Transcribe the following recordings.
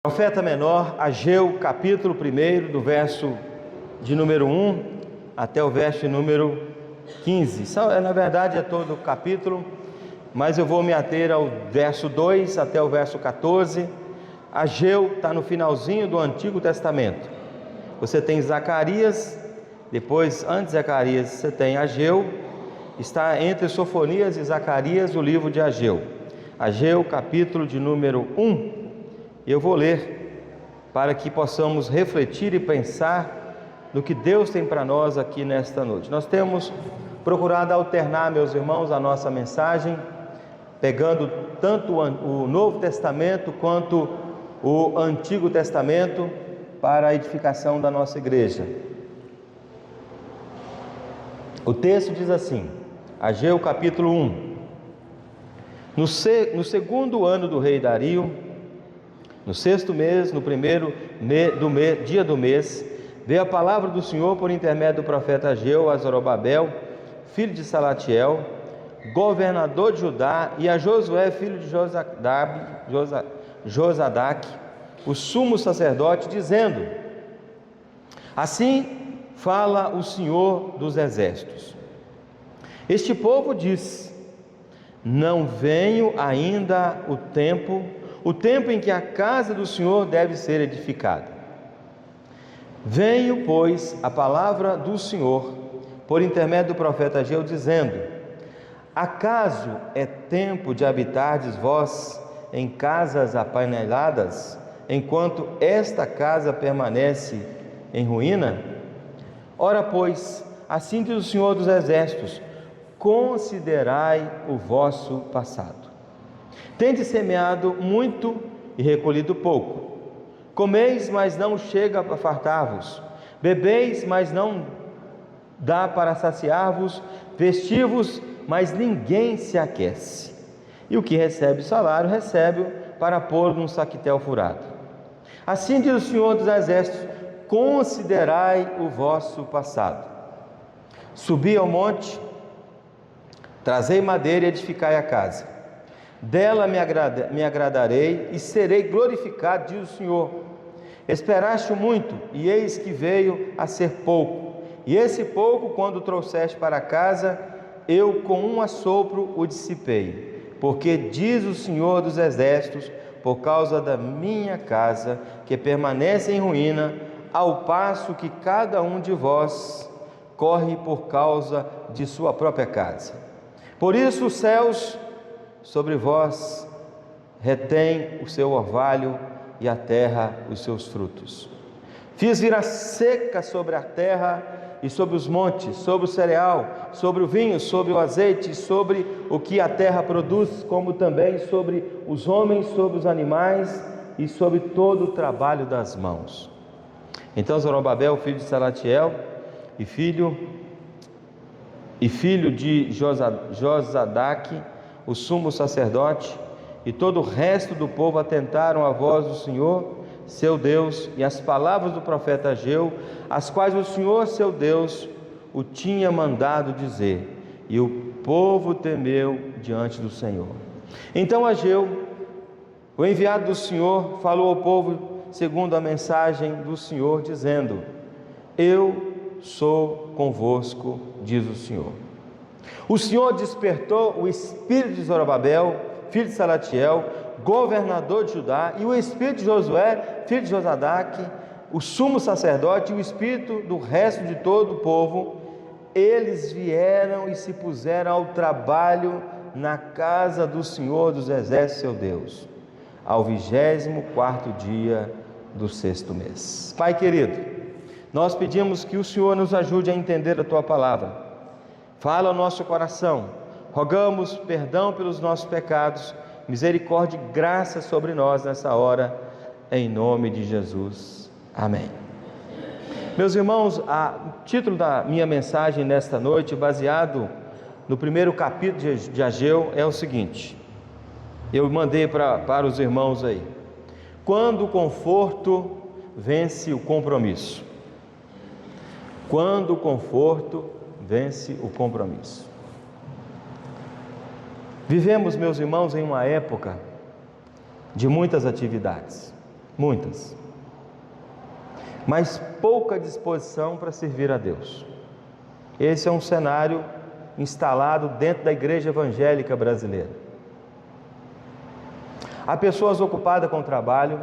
Profeta menor, Ageu, capítulo 1, do verso de número 1 até o verso de número 15. Na verdade é todo o capítulo, mas eu vou me ater ao verso 2 até o verso 14. Ageu está no finalzinho do Antigo Testamento. Você tem Zacarias, depois, antes de Zacarias, você tem Ageu. Está entre Sofonias e Zacarias o livro de Ageu. Ageu, capítulo de número 1. Eu vou ler para que possamos refletir e pensar no que Deus tem para nós aqui nesta noite. Nós temos procurado alternar, meus irmãos, a nossa mensagem, pegando tanto o Novo Testamento quanto o Antigo Testamento para a edificação da nossa igreja. O texto diz assim, Ageu capítulo 1: No segundo ano do rei Dario, no sexto mês, no primeiro dia do mês, veio a palavra do Senhor por intermédio do profeta Ageu a Zorobabel, filho de Salatiel, governador de Judá, e a Josué, filho de Josadac, o sumo sacerdote, dizendo: Assim fala o Senhor dos exércitos. Este povo diz: Não venho ainda o tempo em que a casa do Senhor deve ser edificada. Veio, pois, a palavra do Senhor por intermédio do profeta Ageu, dizendo: Acaso é tempo de habitardes vós em casas apaineladas, enquanto esta casa permanece em ruína? Ora, pois, assim diz o Senhor dos exércitos: considerai o vosso passado. Tendes semeado muito e recolhido pouco. Comeis, mas não chega para fartar-vos. Bebeis, mas não dá para saciar-vos. Vestivos, mas ninguém se aquece. E o que recebe salário, recebe-o para pôr num saquitel furado. Assim diz o Senhor dos exércitos: considerai o vosso passado. Subi ao monte, trazei madeira e edificai a casa. Dela me agradarei e serei glorificado, diz o Senhor. Esperaste muito, e eis que veio a ser pouco. E esse pouco, quando trouxeste para casa, eu com um assopro o dissipei. Porque diz o Senhor dos exércitos: por causa da minha casa, que permanece em ruína, ao passo que cada um de vós corre por causa de sua própria casa. Por isso os céus sobre vós retém o seu orvalho, e a terra os seus frutos. Fiz vir a seca sobre a terra e sobre os montes, sobre o cereal, sobre o vinho, sobre o azeite, sobre o que a terra produz, como também sobre os homens, sobre os animais e sobre todo o trabalho das mãos. Então Zorobabel, filho de Salatiel, e filho de Josadac, o sumo sacerdote, e todo o resto do povo atentaram à voz do Senhor, seu Deus, e as palavras do profeta Ageu, as quais o Senhor, seu Deus, o tinha mandado dizer, e o povo temeu diante do Senhor. Então Ageu, o enviado do Senhor, falou ao povo segundo a mensagem do Senhor, dizendo: Eu sou convosco, diz o Senhor. O Senhor despertou o espírito de Zorobabel, filho de Salatiel, governador de Judá, e o espírito de Josué, filho de Josadac, o sumo sacerdote, e o espírito do resto de todo o povo. Eles vieram e se puseram ao trabalho na casa do Senhor dos exércitos, seu Deus, ao 24º dia do sexto mês. Pai querido, nós pedimos que o Senhor nos ajude a entender a Tua palavra. Fala ao nosso coração, rogamos perdão pelos nossos pecados, misericórdia e graça sobre nós nessa hora, em nome de Jesus, amém. Meus irmãos, o título da minha mensagem nesta noite, baseado no primeiro capítulo de Ageu, é o seguinte, eu mandei para os irmãos aí: quando o conforto vence o compromisso. Quando o conforto vence o compromisso. Vivemos, meus irmãos, em uma época de muitas atividades. muitas, mas pouca disposição para servir a Deus. Esse é um cenário instalado dentro da igreja evangélica brasileira. Há pessoas ocupadas com o trabalho,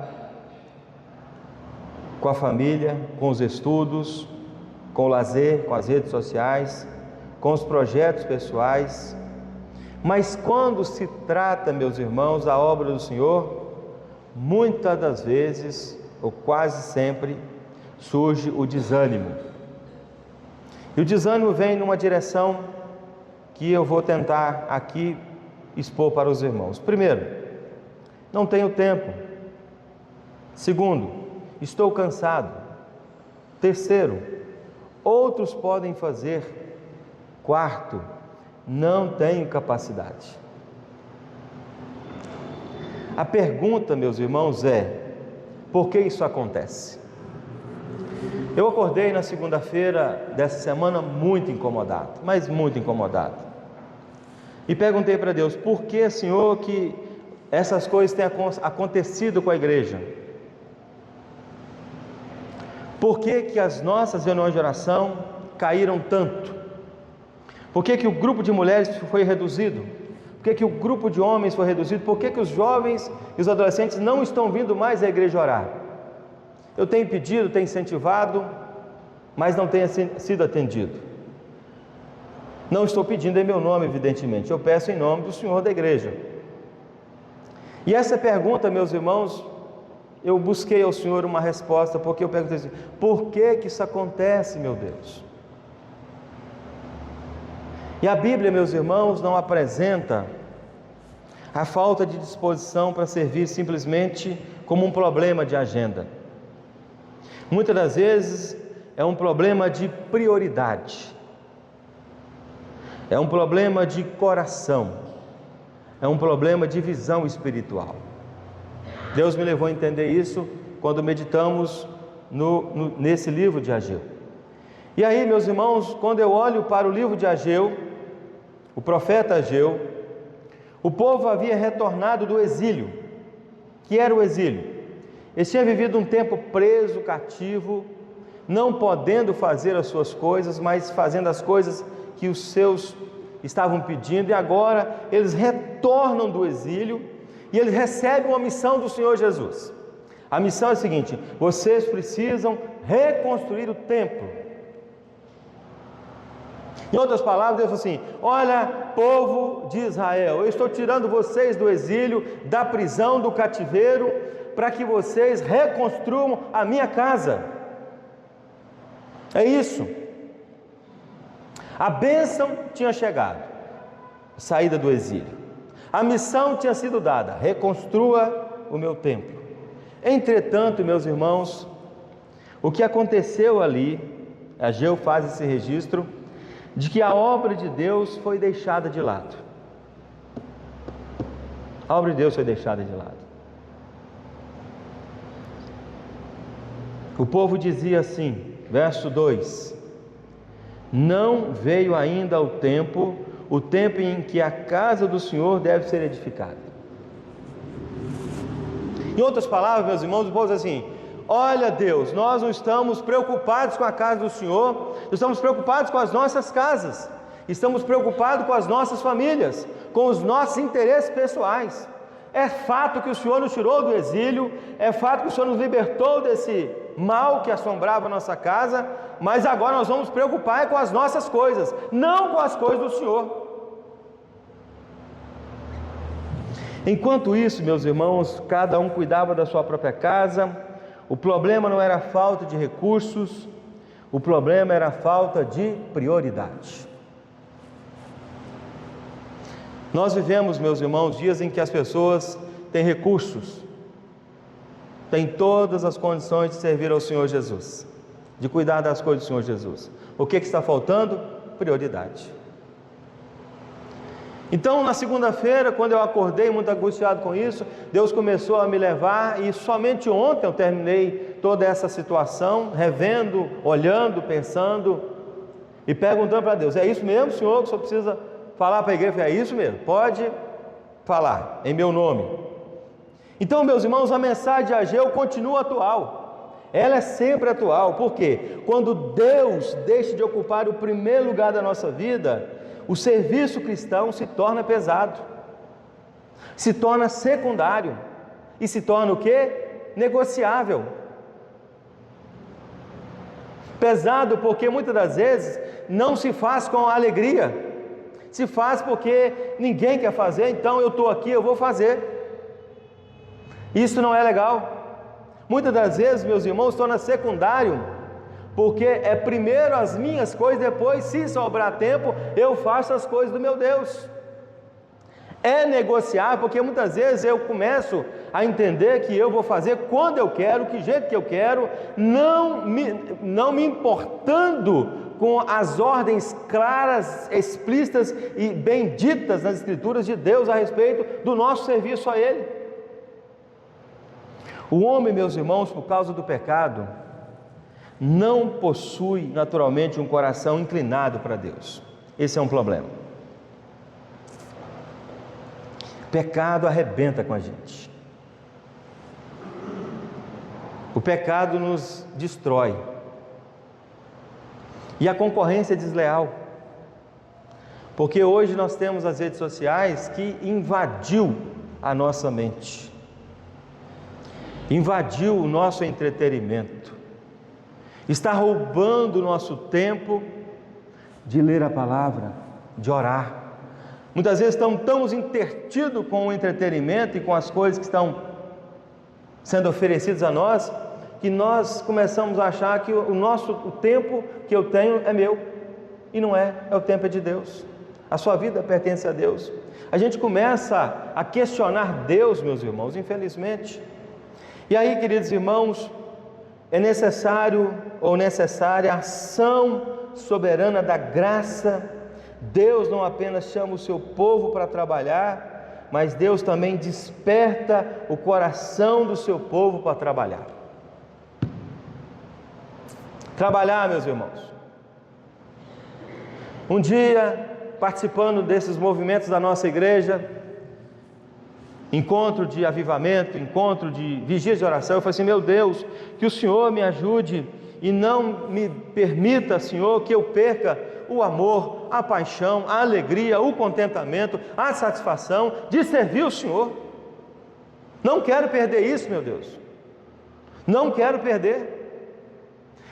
com a família, com os estudos, com o lazer, com as redes sociais, com os projetos pessoais, mas quando se trata, meus irmãos, da obra do Senhor, muitas das vezes, ou quase sempre, surge o desânimo. E o desânimo vem numa direção que eu vou tentar aqui expor para os irmãos. Primeiro, não tenho tempo. Segundo, estou cansado. Terceiro, outros podem fazer. Quarto, não tenho capacidade. A pergunta, meus irmãos, é: por que isso acontece? Eu acordei na segunda-feira dessa semana muito incomodado, mas muito incomodado. E perguntei para Deus: por que, Senhor, que essas coisas têm acontecido com a igreja? Por que que as nossas reuniões de oração caíram tanto? Por que que o grupo de mulheres foi reduzido? Por que que o grupo de homens foi reduzido? Por que que os jovens e os adolescentes não estão vindo mais à igreja orar? Eu tenho pedido, tenho incentivado, mas não tenho sido atendido. Não estou pedindo em meu nome, evidentemente, eu peço em nome do Senhor da igreja. E essa pergunta, meus irmãos, eu busquei ao Senhor uma resposta, porque eu perguntei assim: por que que isso acontece, meu Deus? E a Bíblia, meus irmãos, não apresenta a falta de disposição para servir simplesmente como um problema de agenda. Muitas das vezes é um problema de prioridade, é um problema de coração, é um problema de visão espiritual. Deus me levou a entender isso quando meditamos nesse livro de Ageu. E aí, meus irmãos, quando eu olho para o livro de Ageu, o profeta Ageu, o povo havia retornado do exílio. Que era o exílio? Eles tinham vivido um tempo preso, cativo, não podendo fazer as suas coisas, mas fazendo as coisas que os seus estavam pedindo, e agora eles retornam do exílio e eles recebem uma missão do Senhor Jesus. A missão é a seguinte: vocês precisam reconstruir o templo. Em outras palavras, Deus falou assim: olha, povo de Israel, eu estou tirando vocês do exílio, da prisão, do cativeiro, para que vocês reconstruam a minha casa. É isso. A bênção tinha chegado, saída do exílio. A missão tinha sido dada: reconstrua o meu templo. Entretanto, meus irmãos, o que aconteceu ali, Ageu faz esse registro de que a obra de Deus foi deixada de lado. A obra de Deus foi deixada de lado. O povo dizia assim, verso 2: não veio ainda o tempo em que a casa do Senhor deve ser edificada. Em outras palavras, meus irmãos, o povo diz assim: olha, Deus, nós não estamos preocupados com a casa do Senhor, nós estamos preocupados com as nossas casas, estamos preocupados com as nossas famílias, com os nossos interesses pessoais. É fato que o Senhor nos tirou do exílio, é fato que o Senhor nos libertou desse mal que assombrava a nossa casa, mas agora nós vamos preocupar com as nossas coisas, não com as coisas do Senhor. Enquanto isso, meus irmãos, cada um cuidava da sua própria casa. O problema não era a falta de recursos, o problema era a falta de prioridade. Nós vivemos, meus irmãos, dias em que as pessoas têm recursos, têm todas as condições de servir ao Senhor Jesus, de cuidar das coisas do Senhor Jesus. O que está faltando? Prioridade. Então, na segunda-feira, quando eu acordei muito angustiado com isso, Deus começou a me levar, e somente ontem eu terminei toda essa situação, revendo, olhando, pensando e perguntando para Deus: é isso mesmo, Senhor, que o Senhor precisa falar para a igreja? É isso mesmo, pode falar em meu nome. Então, meus irmãos, a mensagem de Ageu continua atual. Ela é sempre atual. Por quê? Quando Deus deixa de ocupar o primeiro lugar da nossa vida, o serviço cristão se torna pesado, se torna secundário e se torna o quê? Negociável. Pesado porque muitas das vezes não se faz com alegria, se faz porque ninguém quer fazer, então eu estou aqui, eu vou fazer. Isso não é legal. Muitas das vezes, meus irmãos, torna secundário, porque é primeiro as minhas coisas, depois, se sobrar tempo, eu faço as coisas do meu Deus. É negociar, porque muitas vezes eu começo a entender que eu vou fazer quando eu quero, que jeito que eu quero, não me importando com as ordens claras, explícitas e benditas nas Escrituras de Deus a respeito do nosso serviço a Ele. O homem, meus irmãos, por causa do pecado, não possui naturalmente um coração inclinado para Deus. Esse é um problema. Pecado arrebenta com a gente. O pecado nos destrói. E a concorrência é desleal. Porque hoje nós temos as redes sociais que invadiu a nossa mente. Invadiu o nosso entretenimento. Está roubando o nosso tempo de ler a palavra, de orar. Muitas vezes estamos entretidos com o entretenimento e com as coisas que estão sendo oferecidas a nós, que nós começamos a achar que o tempo que eu tenho é meu, e não é, o tempo é de Deus. A sua vida pertence a Deus. A gente começa a questionar Deus, meus irmãos, infelizmente. E aí, queridos irmãos, é necessário ou necessária a ação soberana da graça. Deus não apenas chama o seu povo para trabalhar, mas Deus também desperta o coração do seu povo para trabalhar. Trabalhar, meus irmãos. Um dia, participando desses movimentos da nossa igreja, encontro de avivamento, encontro de vigília de oração, eu falei assim: meu Deus, que o Senhor me ajude e não me permita, Senhor, que eu perca o amor, a paixão, a alegria, o contentamento, a satisfação de servir o Senhor. Não quero perder isso, meu Deus. Não quero perder.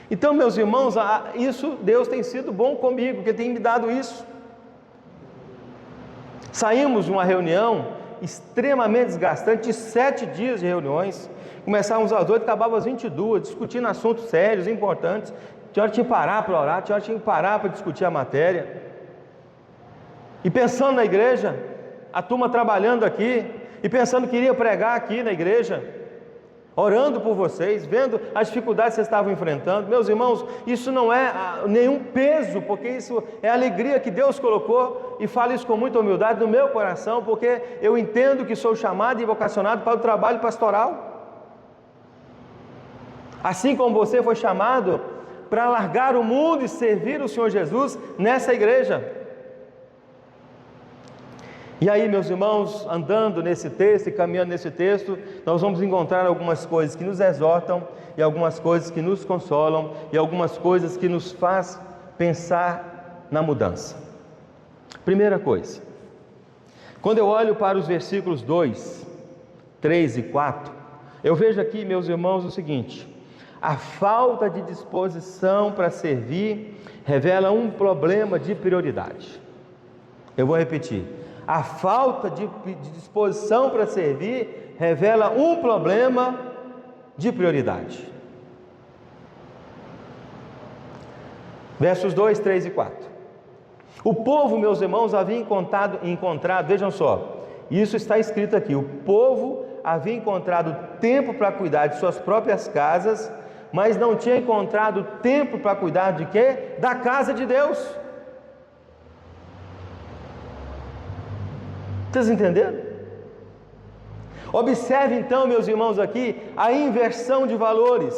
Então, meus irmãos, isso Deus tem sido bom comigo, porque tem me dado isso. Saímos de uma reunião extremamente desgastante, de 7 dias de reuniões. Começávamos às 8, acabava às 22, discutindo assuntos sérios, importantes. Tinha hora que tinha que parar para orar, tinha hora que tinha que parar para discutir a matéria. E pensando na igreja, a turma trabalhando aqui, e pensando que iria pregar aqui na igreja, orando por vocês, vendo as dificuldades que vocês estavam enfrentando. Meus irmãos, isso não é nenhum peso, porque isso é a alegria que Deus colocou, e falo isso com muita humildade no meu coração, porque eu entendo que sou chamado e vocacionado para o trabalho pastoral. Assim como você foi chamado para largar o mundo e servir o Senhor Jesus nessa igreja. E aí, meus irmãos, andando nesse texto e caminhando nesse texto, nós vamos encontrar algumas coisas que nos exortam, e algumas coisas que nos consolam, e algumas coisas que nos faz pensar na mudança. Primeira coisa, quando eu olho para os versículos 2, 3 e 4, eu vejo aqui, meus irmãos, o seguinte: a falta de disposição para servir revela um problema de prioridade. Eu vou repetir: a falta de disposição para servir revela um problema de prioridade. Versos 2, 3 e 4. O povo, meus irmãos, havia encontrado, vejam só, isso está escrito aqui: o povo havia encontrado tempo para cuidar de suas próprias casas, mas não tinha encontrado tempo para cuidar de quê? Da casa de Deus. Vocês entenderam? Observe então, meus irmãos, aqui a inversão de valores.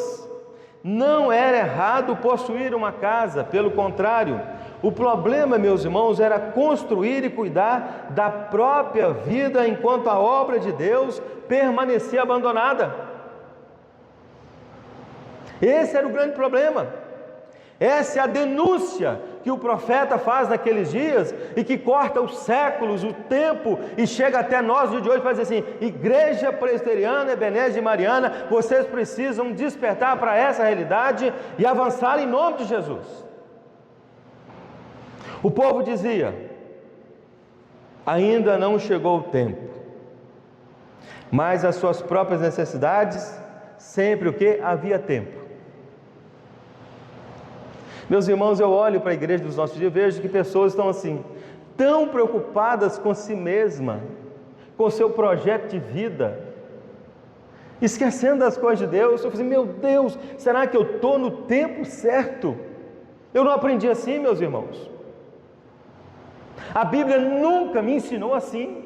Não era errado possuir uma casa, pelo contrário, O problema, meus irmãos, era construir e cuidar da própria vida enquanto a obra de Deus permanecia abandonada. Esse era o grande problema. Essa é a denúncia que o profeta faz naqueles dias e que corta os séculos, o tempo e chega até nós no dia de hoje para dizer assim: Igreja Presbiteriana Ebenezer de Mariana, vocês precisam despertar para essa realidade e avançar em nome de Jesus. O povo dizia: ainda não chegou o tempo, mas as suas próprias necessidades, sempre o que? Havia tempo. Meus irmãos, eu olho para a igreja dos nossos dias e vejo que pessoas estão assim, tão preocupadas com si mesma, com seu projeto de vida, esquecendo das coisas de Deus. Eu falei assim: meu Deus, será que eu estou no tempo certo? Eu não aprendi assim, meus irmãos. A Bíblia nunca me ensinou assim.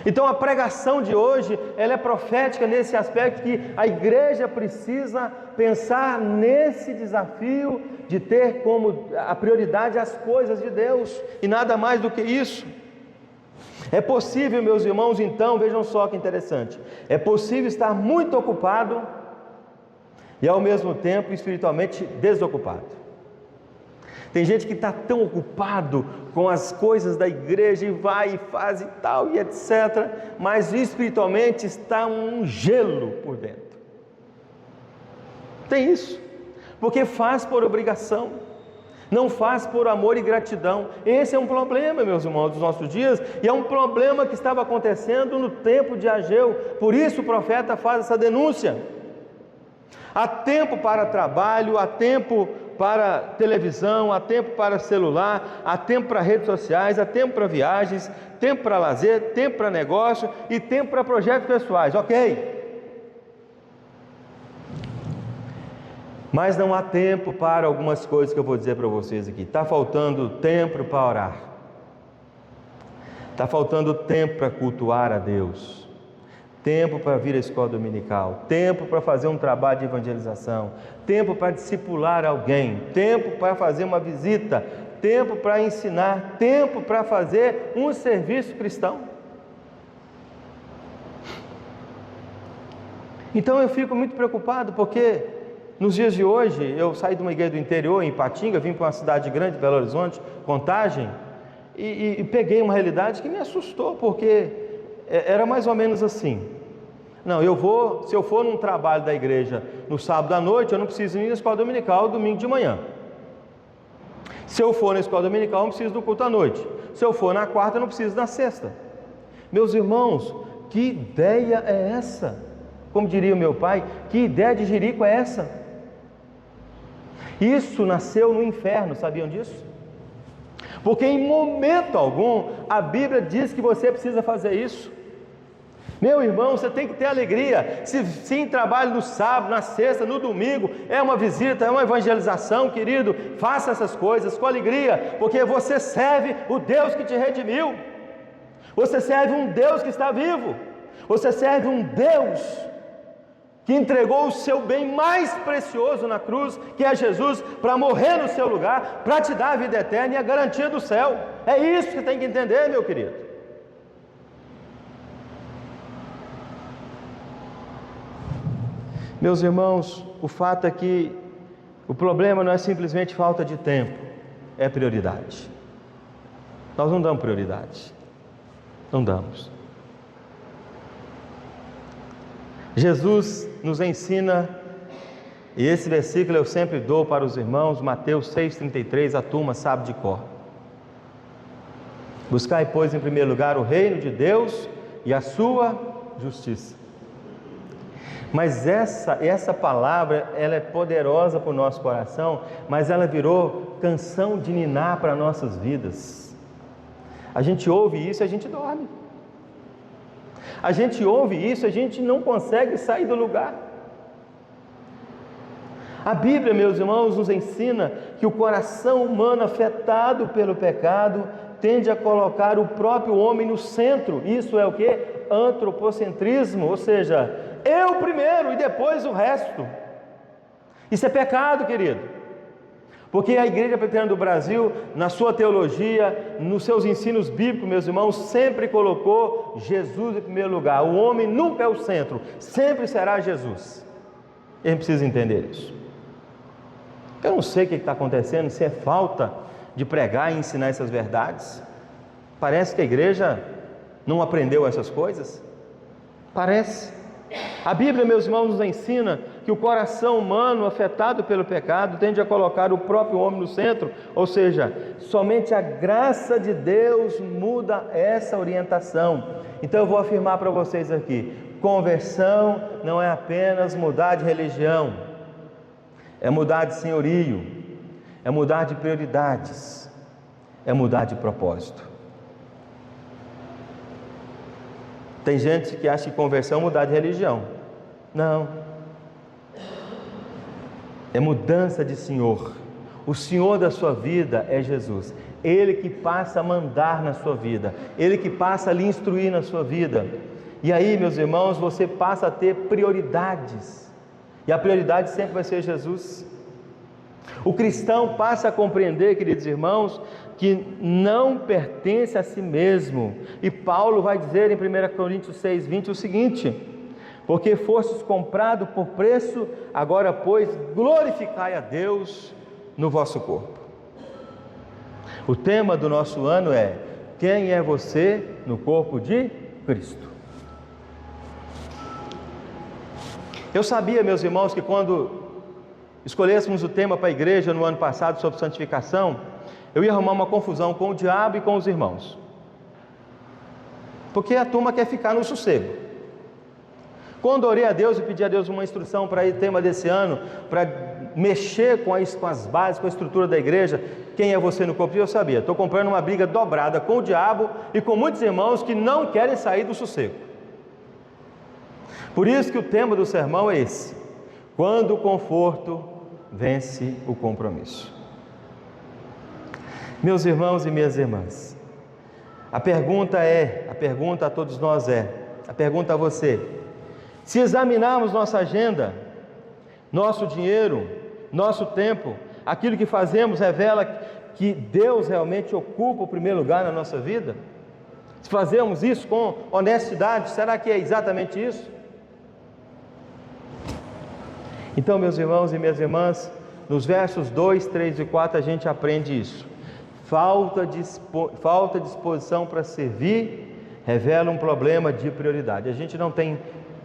Então a pregação de hoje, ela é profética nesse aspecto que a igreja precisa pensar nesse desafio de ter como a prioridade as coisas de Deus e nada mais do que isso. É possível, meus irmãos, então, vejam só que interessante, é possível estar muito ocupado e ao mesmo tempo espiritualmente desocupado. Tem gente que está tão ocupado com as coisas da igreja e vai e faz e tal e etc, mas espiritualmente está um gelo por dentro. Tem isso, porque faz por obrigação, não faz por amor e gratidão. Esse é um problema, meus irmãos, dos nossos dias, e é um problema que estava acontecendo no tempo de Ageu. Por isso o profeta faz essa denúncia. Há tempo para trabalho, há tempo para televisão, há tempo para celular, há tempo para redes sociais, há tempo para viagens, tempo para lazer, tempo para negócio e tempo para projetos pessoais, ok? Mas não há tempo para algumas coisas que eu vou dizer para vocês aqui. Está faltando tempo para orar, está faltando tempo para cultuar a Deus, tempo para vir à escola dominical, tempo para fazer um trabalho de evangelização, tempo para discipular alguém, tempo para fazer uma visita, tempo para ensinar, tempo para fazer um serviço cristão. Então eu fico muito preocupado, porque nos dias de hoje, eu saí de uma igreja do interior, em Ipatinga, vim para uma cidade grande, Belo Horizonte, Contagem, e peguei uma realidade que me assustou, porque era mais ou menos assim: não, se eu for num trabalho da igreja no sábado à noite, eu não preciso ir na escola dominical domingo de manhã. Se eu for na escola dominical, eu não preciso do culto à noite. Se eu for na quarta, eu não preciso na sexta. Meus irmãos, que ideia é essa? Como diria o meu pai, que ideia de jirico é essa? Isso nasceu no inferno, sabiam disso? Porque em momento algum a Bíblia diz que você precisa fazer isso. Meu irmão, você tem que ter alegria. Se sim, trabalho no sábado, na sexta, no domingo, é uma visita, é uma evangelização, querido, faça essas coisas com alegria, porque você serve o Deus que te redimiu, você serve um Deus que está vivo, você serve um Deus que entregou o seu bem mais precioso na cruz, que é Jesus, para morrer no seu lugar, para te dar a vida eterna e a garantia do céu. É isso que você tem que entender, meu querido. Meus irmãos, o fato é que o problema não é simplesmente falta de tempo, é prioridade. Nós não damos prioridade, não damos. Jesus nos ensina, e esse versículo eu sempre dou para os irmãos, Mateus 6,33, a turma sabe de cor: buscai, pois, em primeiro lugar o reino de Deus e a sua justiça. Mas essa palavra, ela é poderosa para o nosso coração, mas ela virou canção de ninar para nossas vidas. A gente ouve isso e a gente dorme. A gente ouve isso e a gente não consegue sair do lugar. A Bíblia, meus irmãos, nos ensina que o coração humano afetado pelo pecado tende a colocar o próprio homem no centro. Isso é o que? Antropocentrismo, ou seja, eu primeiro e depois o resto. Isso é pecado, querido. Porque a Igreja Presbiteriana do Brasil, na sua teologia, nos seus ensinos bíblicos, meus irmãos, sempre colocou Jesus em primeiro lugar. O homem nunca é o centro, sempre será Jesus. E a gente precisa entender isso. Eu não sei o que está acontecendo, se é falta de pregar e ensinar essas verdades. Parece que a igreja não aprendeu essas coisas. Parece. A Bíblia, meus irmãos, nos ensina que o coração humano afetado pelo pecado tende a colocar o próprio homem no centro, ou seja, somente a graça de Deus muda essa orientação. Então eu vou afirmar para vocês aqui: conversão não é apenas mudar de religião, é mudar de senhorio, é mudar de prioridades, é mudar de propósito. Tem gente que acha que conversão é mudar de religião. Não. É mudança de senhor. O senhor da sua vida é Jesus. Ele que passa a mandar na sua vida. Ele que passa a lhe instruir na sua vida. E aí, meus irmãos, você passa a ter prioridades. E a prioridade sempre vai ser Jesus. O cristão passa a compreender, queridos irmãos, que não pertence a si mesmo. E Paulo vai dizer em 1 Coríntios 6:20 o seguinte: porque fostes comprado por preço, agora pois glorificai a Deus no vosso corpo. O tema do nosso ano é: quem é você no corpo de Cristo? Eu sabia, meus irmãos, que quando escolhêssemos o tema para a igreja no ano passado sobre santificação, eu ia arrumar uma confusão com o diabo e com os irmãos, porque a turma quer ficar no sossego. Quando orei a Deus e pedi a Deus uma instrução para o tema desse ano, para mexer com as bases, com a estrutura da igreja, quem é você no corpo? Eu sabia, estou comprando uma briga dobrada com o diabo e com muitos irmãos que não querem sair do sossego. Por isso que o tema do sermão é esse: quando o conforto vence o compromisso. Meus irmãos e minhas irmãs, a pergunta a todos nós a pergunta a você: se examinarmos nossa agenda, nosso dinheiro, nosso tempo, aquilo que fazemos revela que Deus realmente ocupa o primeiro lugar na nossa vida? Se fazemos isso com honestidade, será que é exatamente isso? Então, meus irmãos e minhas irmãs, nos versos 2, 3 e 4 a gente aprende isso. Falta de disposição para servir revela um problema de prioridade. A gente não tem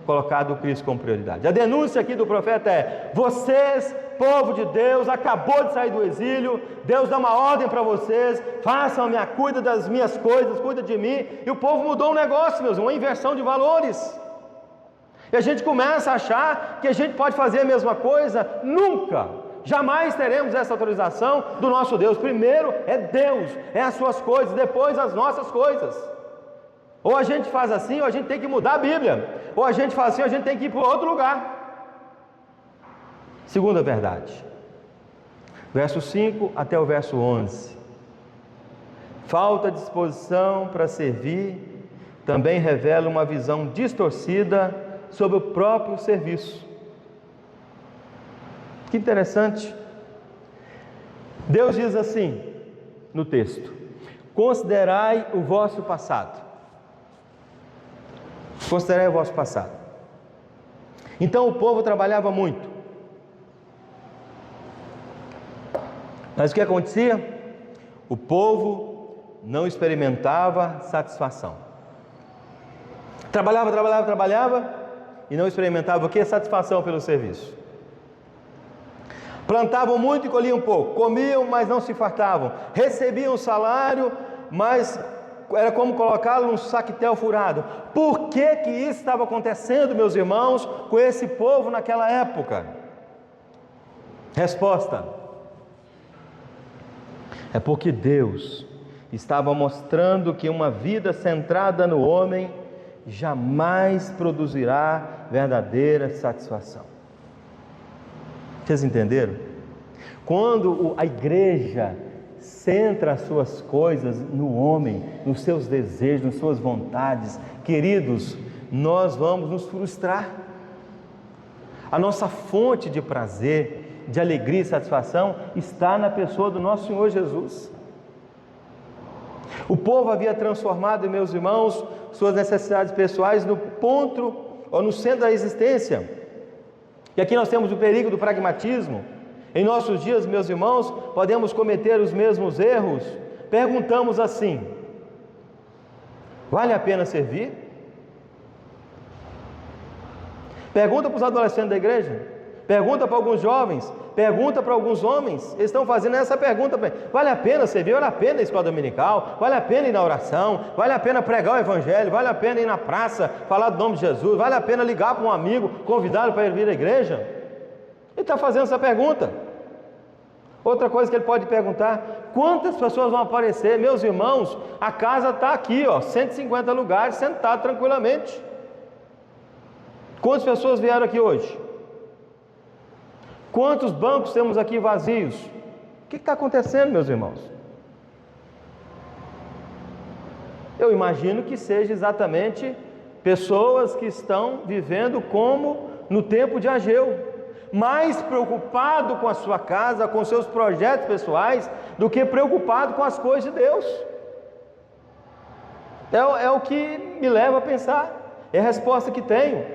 colocado o Cristo como prioridade. A denúncia aqui do profeta é: vocês, povo de Deus, acabou de sair do exílio, Deus dá uma ordem para vocês, façam-me, cuida das minhas coisas, cuida de mim. E o povo mudou um negócio, meus, uma inversão de valores. E a gente começa a achar que a gente pode fazer a mesma coisa. Nunca! Jamais teremos essa autorização do nosso Deus. Primeiro é Deus, é as suas coisas, depois as nossas coisas. Ou a gente faz assim, ou a gente tem que mudar a Bíblia. Ou a gente faz assim, ou a gente tem que ir para outro lugar. Segunda verdade, verso 5 até o verso 11. Falta de disposição para servir também revela uma visão distorcida sobre o próprio serviço. Que interessante. Deus diz assim no texto: considerai o vosso passado. Considerai o vosso passado. Então o povo trabalhava muito. Mas o que acontecia? O povo não experimentava satisfação. Trabalhava e não experimentava o que? Satisfação pelo serviço. Plantavam muito e colhiam pouco, comiam, mas não se fartavam, recebiam salário, mas era como colocá-lo num saquetel furado. Por que isso estava acontecendo, meus irmãos, com esse povo naquela época? Resposta: é porque Deus estava mostrando que uma vida centrada no homem jamais produzirá verdadeira satisfação. Vocês entenderam? Quando a igreja centra as suas coisas no homem, nos seus desejos, nas suas vontades, queridos, nós vamos nos frustrar. A nossa fonte de prazer de alegria e satisfação está na pessoa do nosso Senhor Jesus. O povo havia transformado, meus irmãos, suas necessidades pessoais no ponto ou no centro da existência. E aqui nós temos o perigo do pragmatismo. Em nossos dias, meus irmãos, podemos cometer os mesmos erros. Perguntamos assim: vale a pena servir? Pergunta para os adolescentes da igreja, pergunta para alguns jovens, pergunta para alguns homens. Eles estão fazendo essa pergunta: vale a pena servir? Vale a pena ir à escola dominical? Vale a pena ir na oração? Vale a pena pregar o evangelho? Vale a pena ir na praça, falar do nome de Jesus? Vale a pena ligar para um amigo, convidá-lo para ir vir à igreja? Ele está fazendo essa pergunta. Outra coisa que ele pode perguntar: quantas pessoas vão aparecer? Meus irmãos, a casa está aqui, 150 lugares, sentado tranquilamente. Quantas pessoas vieram aqui hoje? Quantos bancos temos aqui vazios? O que está acontecendo, meus irmãos? Eu imagino que seja exatamente pessoas que estão vivendo como no tempo de Ageu, mais preocupado com a sua casa, com seus projetos pessoais, do que preocupado com as coisas de Deus. É o que me leva a pensar, é a resposta que tenho,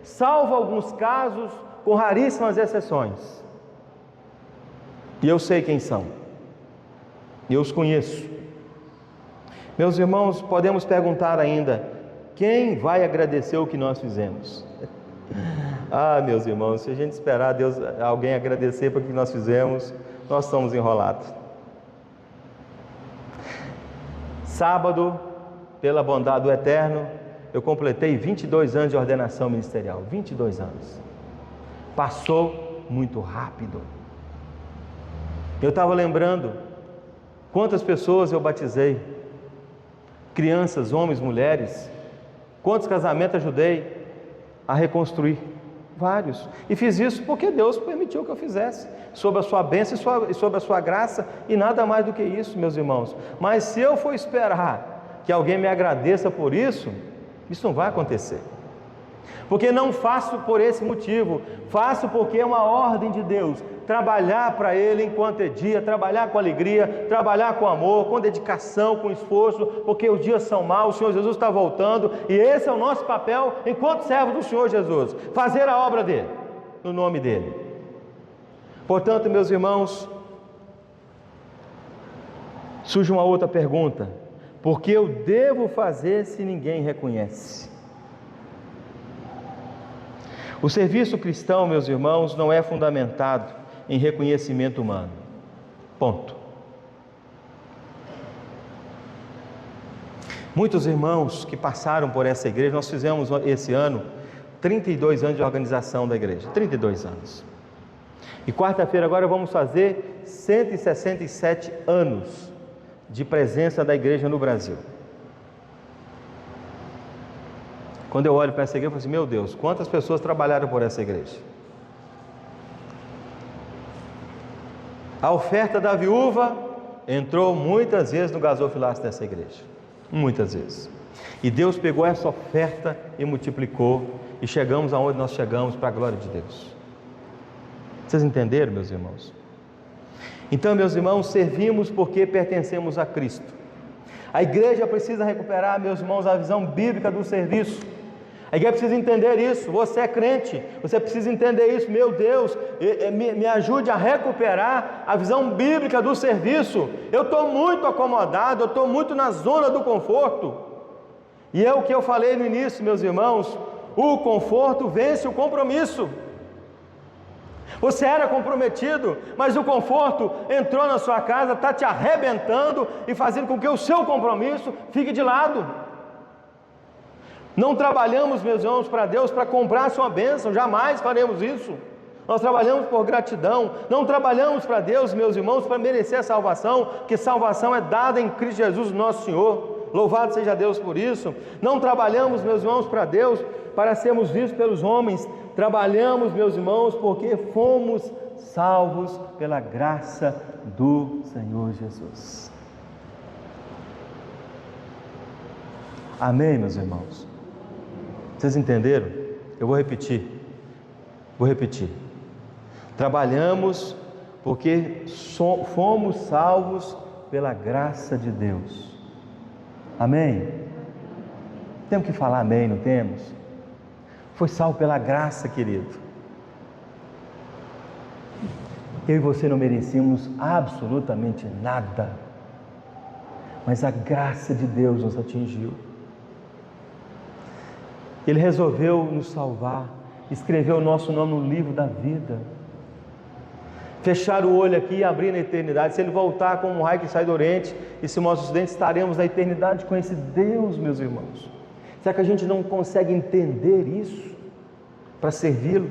salvo alguns casos, com raríssimas exceções. E eu sei quem são, e eu os conheço. Meus irmãos, podemos perguntar ainda: quem vai agradecer o que nós fizemos? Meus irmãos, se a gente esperar alguém agradecer por o que nós fizemos, nós estamos enrolados. Sábado, pela bondade do Eterno, eu completei 22 anos de ordenação ministerial. 22 anos. Passou muito rápido. Eu estava lembrando quantas pessoas eu batizei, crianças, homens, mulheres, quantos casamentos ajudei a reconstruir. Vários. E fiz isso porque Deus permitiu que eu fizesse, sob a sua bênção e sob a sua graça, e nada mais do que isso, meus irmãos. Mas se eu for esperar que alguém me agradeça por isso, isso não vai acontecer. Porque não faço por esse motivo, faço porque é uma ordem de Deus, trabalhar para Ele enquanto é dia, trabalhar com alegria, trabalhar com amor, com dedicação, com esforço, porque os dias são maus, o Senhor Jesus está voltando, e esse é o nosso papel enquanto servo do Senhor Jesus, fazer a obra dEle, no nome dEle. Portanto, meus irmãos, surge uma outra pergunta: por que eu devo fazer se ninguém reconhece? O serviço cristão, meus irmãos, não é fundamentado em reconhecimento humano. Ponto. Muitos irmãos que passaram por essa igreja, nós fizemos esse ano 32 anos de organização da igreja, 32 anos. E quarta-feira agora vamos fazer 167 anos de presença da igreja no Brasil. Quando eu olho para essa igreja, eu falo assim: meu Deus, quantas pessoas trabalharam por essa igreja? A oferta da viúva entrou muitas vezes no gasofilácio dessa igreja, muitas vezes. E Deus pegou essa oferta e multiplicou, e chegamos aonde nós chegamos para a glória de Deus. Vocês entenderam, meus irmãos? Então, meus irmãos, servimos porque pertencemos a Cristo. A igreja precisa recuperar, meus irmãos, a visão bíblica do serviço. A igreja precisa entender isso. Você é crente, você precisa entender isso. Meu Deus, me ajude a recuperar a visão bíblica do serviço. Eu estou muito acomodado, eu estou muito na zona do conforto. E é o que eu falei no início, meus irmãos: o conforto vence o compromisso. Você era comprometido, mas o conforto entrou na sua casa, está te arrebentando e fazendo com que o seu compromisso fique de lado. Não trabalhamos, meus irmãos, para Deus para comprar a sua bênção, jamais faremos isso. Nós trabalhamos por gratidão, não trabalhamos para Deus, meus irmãos, para merecer a salvação, porque salvação é dada em Cristo Jesus, nosso Senhor. Louvado seja Deus por isso. Não trabalhamos, meus irmãos, para Deus para sermos vistos pelos homens. Trabalhamos, meus irmãos, porque fomos salvos pela graça do Senhor Jesus. Amém, meus irmãos? Vocês entenderam? Eu vou repetir. Trabalhamos porque fomos salvos pela graça de Deus. Amém? Temos que falar amém, não temos? Foi salvo pela graça, querido. Eu e você não merecíamos absolutamente nada, mas a graça de Deus nos atingiu. Ele resolveu nos salvar, escreveu o nosso nome no livro da vida, fechar o olho aqui e abrir na eternidade. Se Ele voltar como um raio que sai do Oriente e se mostra o Ocidente, estaremos na eternidade com esse Deus, meus irmãos. Será que a gente não consegue entender isso para servi-lo?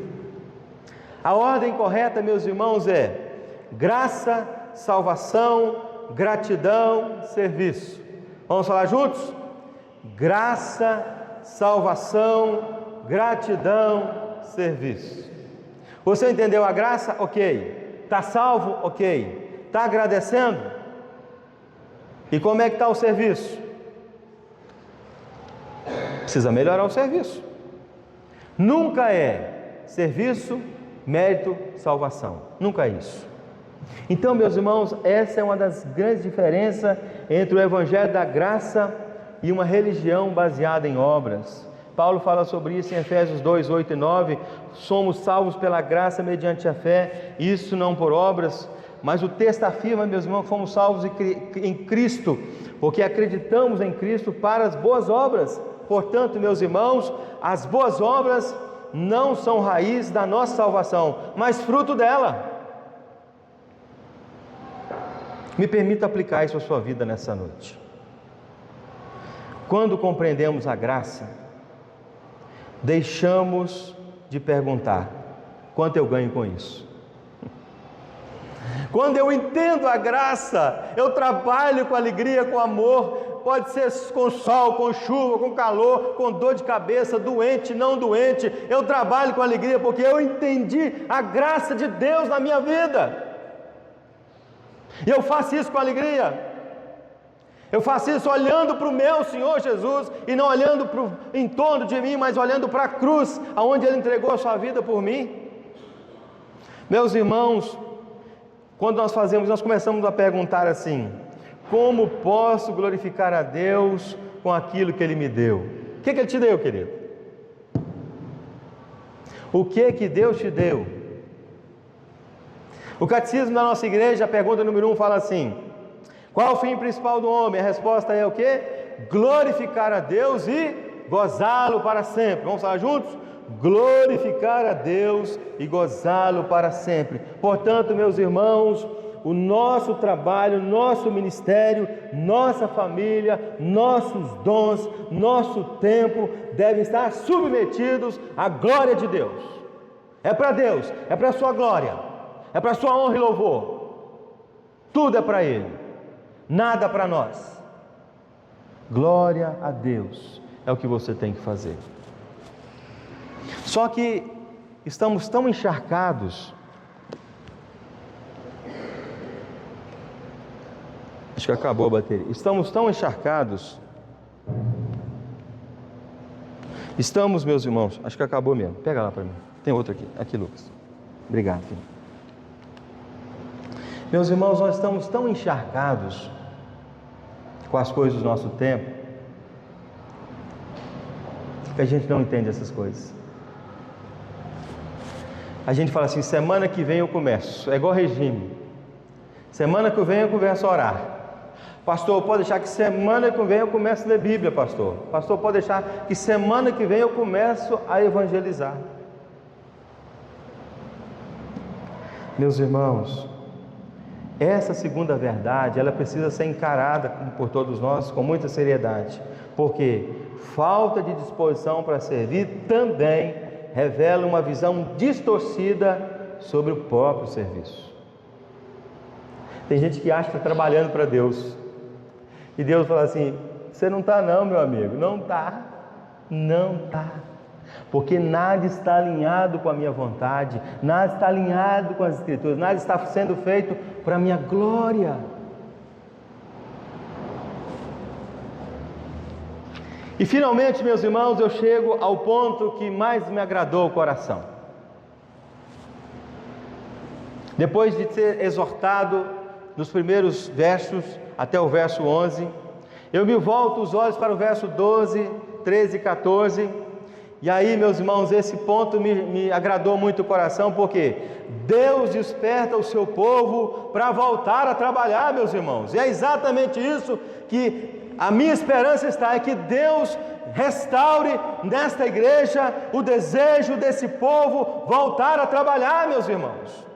A ordem correta, meus irmãos, é graça, salvação, gratidão, serviço. Vamos falar juntos? Graça, salvação, gratidão, serviço. Você entendeu a graça? Ok. Está salvo? Ok. Está agradecendo? E como é que está o serviço? Precisa melhorar o serviço. Nunca é serviço, mérito, salvação. Nunca é isso. Então, meus irmãos, essa é uma das grandes diferenças entre o Evangelho da graça e uma religião baseada em obras. Paulo fala sobre isso em Efésios 2, 8 e 9. Somos salvos pela graça mediante a fé, isso não por obras. Mas o texto afirma, meus irmãos, que fomos salvos em Cristo, porque acreditamos em Cristo para as boas obras. Portanto, meus irmãos, as boas obras não são raiz da nossa salvação, mas fruto dela. Me permita aplicar isso à sua vida nessa noite. Quando compreendemos a graça, deixamos de perguntar: quanto eu ganho com isso? Quando eu entendo a graça, eu trabalho com alegria, com amor. Pode ser com sol, com chuva, com calor, com dor de cabeça, doente, não doente. Eu trabalho com alegria porque eu entendi a graça de Deus na minha vida. E eu faço isso com alegria. Eu faço isso olhando para o meu Senhor Jesus e não olhando para o entorno de mim, mas olhando para a cruz, aonde Ele entregou a sua vida por mim. Meus irmãos, quando nós começamos a perguntar assim: como posso glorificar a Deus com aquilo que Ele me deu? O que Ele te deu, querido? O que Deus te deu? O catecismo da nossa igreja, a pergunta número 1 fala assim: qual o fim principal do homem? A resposta é o quê? Glorificar a Deus e gozá-lo para sempre. Vamos falar juntos? Glorificar a Deus e gozá-lo para sempre. Portanto, meus irmãos, o nosso trabalho, nosso ministério, nossa família, nossos dons, nosso tempo devem estar submetidos à glória de Deus. É para Deus, é para a sua glória, é para a sua honra e louvor. Tudo é para Ele, nada para nós. Glória a Deus é o que você tem que fazer. Só que estamos tão encharcados, acho que acabou a bateria. Estamos tão encharcados. Estamos, meus irmãos, acho que acabou mesmo. Pega lá para mim. Tem outro aqui. Aqui, Lucas. Obrigado, filho. Meus irmãos, nós estamos tão encharcados com as coisas do nosso tempo que a gente não entende essas coisas. A gente fala assim: semana que vem eu começo. É igual regime. Semana que vem eu começo a orar. Pastor, pode deixar que semana que vem eu começo a ler Bíblia, pastor. Pastor, pode deixar que semana que vem eu começo a evangelizar. Meus irmãos, essa segunda verdade, ela precisa ser encarada por todos nós com muita seriedade, porque falta de disposição para servir também revela uma visão distorcida sobre o próprio serviço. Tem gente que acha que está trabalhando para Deus, e Deus fala assim: você não está não, meu amigo, não está, porque nada está alinhado com a minha vontade, nada está alinhado com as Escrituras, nada está sendo feito para a minha glória. E finalmente, meus irmãos, eu chego ao ponto que mais me agradou o coração. Depois de ser exortado nos primeiros versos até o verso 11, eu me volto os olhos para o verso 12, 13 e 14, e aí, meus irmãos, esse ponto me agradou muito o coração, porque Deus desperta o seu povo para voltar a trabalhar, meus irmãos, e é exatamente isso que a minha esperança está, é que Deus restaure nesta igreja o desejo desse povo voltar a trabalhar, meus irmãos.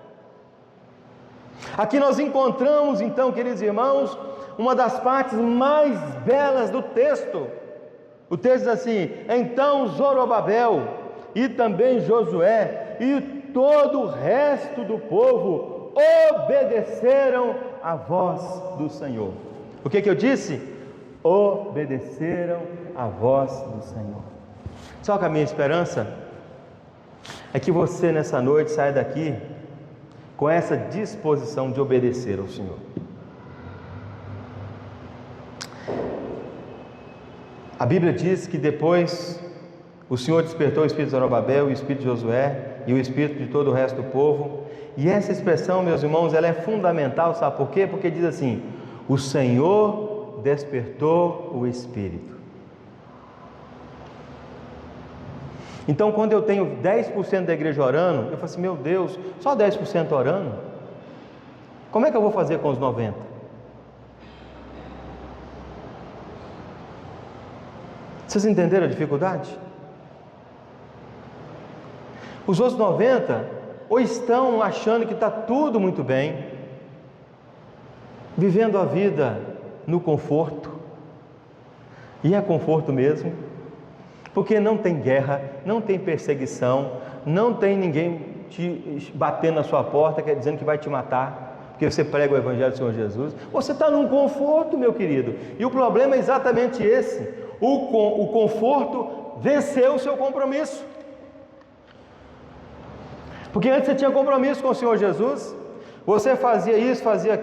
Aqui nós encontramos então, queridos irmãos, uma das partes mais belas do texto. O texto diz assim: então Zorobabel e também Josué e todo o resto do povo obedeceram à voz do Senhor. O que eu disse? Obedeceram à voz do Senhor. Só que a minha esperança é que você nessa noite saia daqui com essa disposição de obedecer ao Senhor. A Bíblia diz que depois o Senhor despertou o espírito de Zorobabel, o espírito de Josué e o espírito de todo o resto do povo. E essa expressão, meus irmãos, ela é fundamental, sabe por quê? Porque diz assim: o Senhor despertou o espírito. Então, quando eu tenho 10% da igreja orando, eu falo assim: meu Deus, só 10% orando? Como é que eu vou fazer com os 90%? Vocês entenderam a dificuldade? Os outros 90% ou estão achando que está tudo muito bem, vivendo a vida no conforto, e é conforto mesmo, porque não tem guerra, não tem perseguição, não tem ninguém te batendo na sua porta, dizendo que vai te matar, porque você prega o Evangelho do Senhor Jesus. Você está num conforto, meu querido, e o problema é exatamente esse: o conforto venceu o seu compromisso. Porque antes você tinha compromisso com o Senhor Jesus, você fazia isso, fazia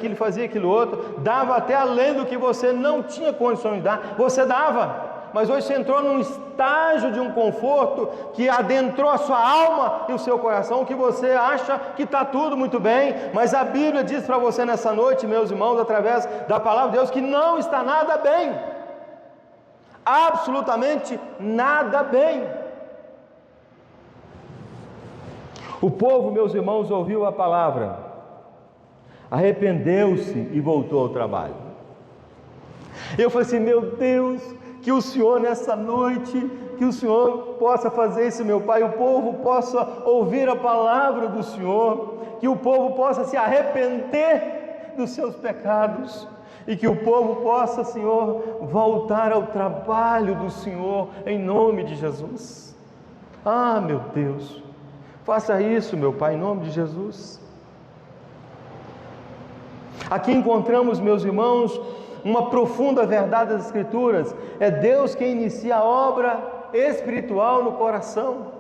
aquilo outro, dava até além do que você não tinha condições de dar, você dava. Mas hoje você entrou num estágio de um conforto que adentrou a sua alma e o seu coração, que você acha que está tudo muito bem, mas a Bíblia diz para você nessa noite, meus irmãos, através da palavra de Deus, que não está nada bem, absolutamente nada bem. O povo, meus irmãos, ouviu a palavra, arrependeu-se e voltou ao trabalho. Eu falei assim: meu Deus, que o Senhor nessa noite, que o Senhor possa fazer isso, meu Pai, o povo possa ouvir a palavra do Senhor, que o povo possa se arrepender dos seus pecados, e que o povo possa, Senhor, voltar ao trabalho do Senhor, em nome de Jesus. Ah, meu Deus, faça isso, meu Pai, em nome de Jesus. Aqui encontramos, meus irmãos, uma profunda verdade das Escrituras: é Deus quem inicia a obra espiritual no coração.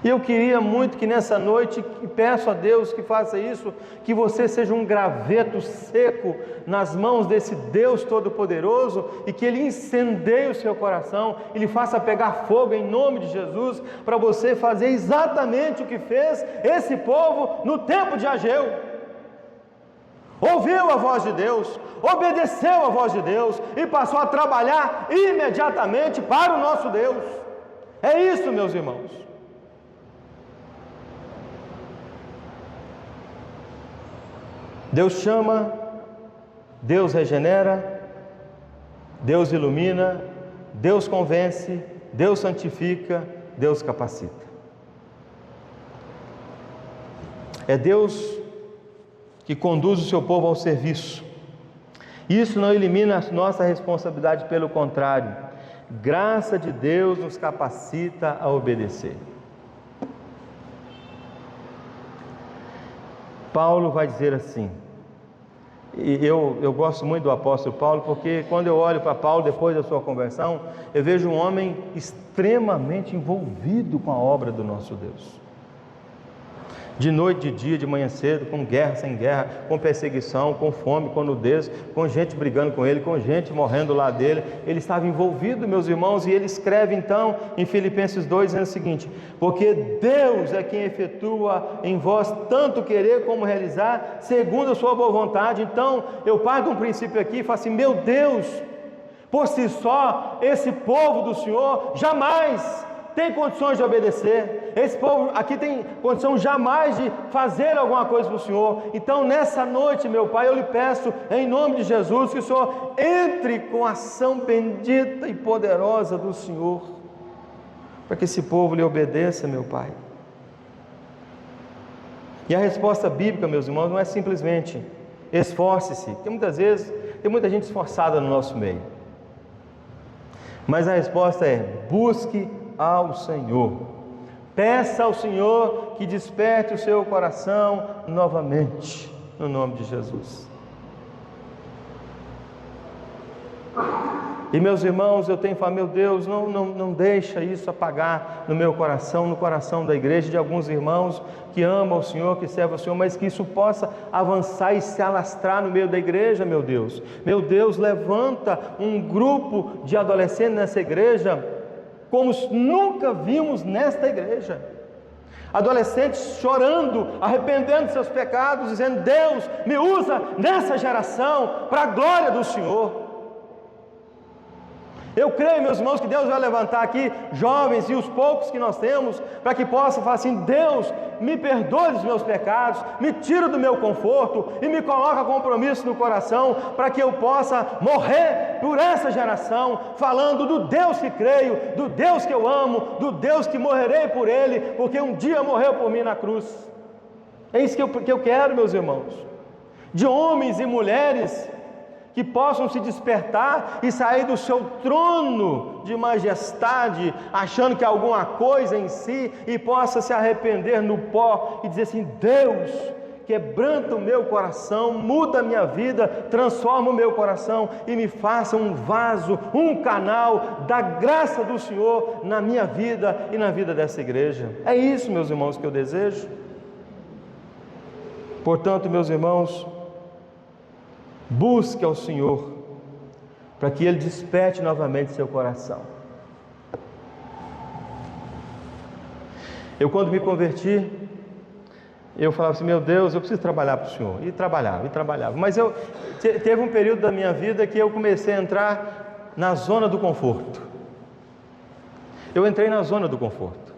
E eu queria muito que nessa noite, e peço a Deus que faça isso, que você seja um graveto seco nas mãos desse Deus Todo-Poderoso, e que Ele incendeie o seu coração, e lhe faça pegar fogo em nome de Jesus, para você fazer exatamente o que fez esse povo no tempo de Ageu. Ouviu a voz de Deus, obedeceu a voz de Deus, e passou a trabalhar imediatamente para o nosso Deus. É isso, meus irmãos. Deus chama, Deus regenera, Deus ilumina, Deus convence, Deus santifica, Deus capacita. É Deus que conduz o seu povo ao serviço. Isso não elimina a nossa responsabilidade, pelo contrário, graça de Deus nos capacita a obedecer. Paulo vai dizer assim, e eu gosto muito do apóstolo Paulo, porque quando eu olho para Paulo depois da sua conversão, eu vejo um homem extremamente envolvido com a obra do nosso Deus. de noite, de dia, de manhã cedo, com guerra, sem guerra, com perseguição, com fome, com nudez, com gente brigando com ele, com gente morrendo lá dele. Ele estava envolvido, meus irmãos, e ele escreve então em Filipenses 2, dizendo o seguinte: porque Deus é quem efetua em vós tanto querer como realizar, segundo a sua boa vontade. Então eu parto de um princípio aqui e falo assim: meu Deus, por si só, esse povo do Senhor jamais tem condições de obedecer. Esse povo aqui tem condição jamais de fazer alguma coisa para o Senhor. Então nessa noite, meu Pai, eu lhe peço em nome de Jesus que o Senhor entre com a ação bendita e poderosa do Senhor, para que esse povo lhe obedeça, meu Pai. E a resposta bíblica, meus irmãos, não é simplesmente esforce-se, porque muitas vezes tem muita gente esforçada no nosso meio, mas a resposta é: busque ao Senhor, peça ao Senhor que desperte o seu coração novamente, no nome de Jesus. E meus irmãos, eu tenho falado: meu Deus, não deixa isso apagar no meu coração, no coração da igreja, de alguns irmãos que amam o Senhor, que servem ao Senhor, mas que isso possa avançar e se alastrar no meio da igreja, meu Deus. Meu Deus, levanta um grupo de adolescentes nessa igreja, como nunca vimos nesta igreja. Adolescentes chorando, arrependendo de seus pecados, dizendo: Deus, me usa nessa geração para a glória do Senhor. Eu creio, meus irmãos, que Deus vai levantar aqui jovens, e os poucos que nós temos, para que possam falar assim: Deus, me perdoe dos meus pecados, me tira do meu conforto e me coloca compromisso no coração, para que eu possa morrer por essa geração, falando do Deus que creio, do Deus que eu amo, do Deus que morrerei por Ele, porque um dia morreu por mim na cruz. É isso que eu quero, meus irmãos, de homens e mulheres que possam se despertar e sair do seu trono de majestade, achando que é alguma coisa em si, e possa se arrepender no pó e dizer assim: Deus, quebranta o meu coração, muda a minha vida, transforma o meu coração e me faça um vaso, um canal da graça do Senhor na minha vida e na vida dessa igreja. É isso, meus irmãos, que eu desejo. Portanto, meus irmãos, busque ao Senhor, para que Ele desperte novamente seu coração. Eu, quando me converti, eu falava assim: meu Deus, eu preciso trabalhar para o Senhor. E trabalhava. Mas teve um período da minha vida que eu comecei a entrar na zona do conforto. Eu entrei na zona do conforto.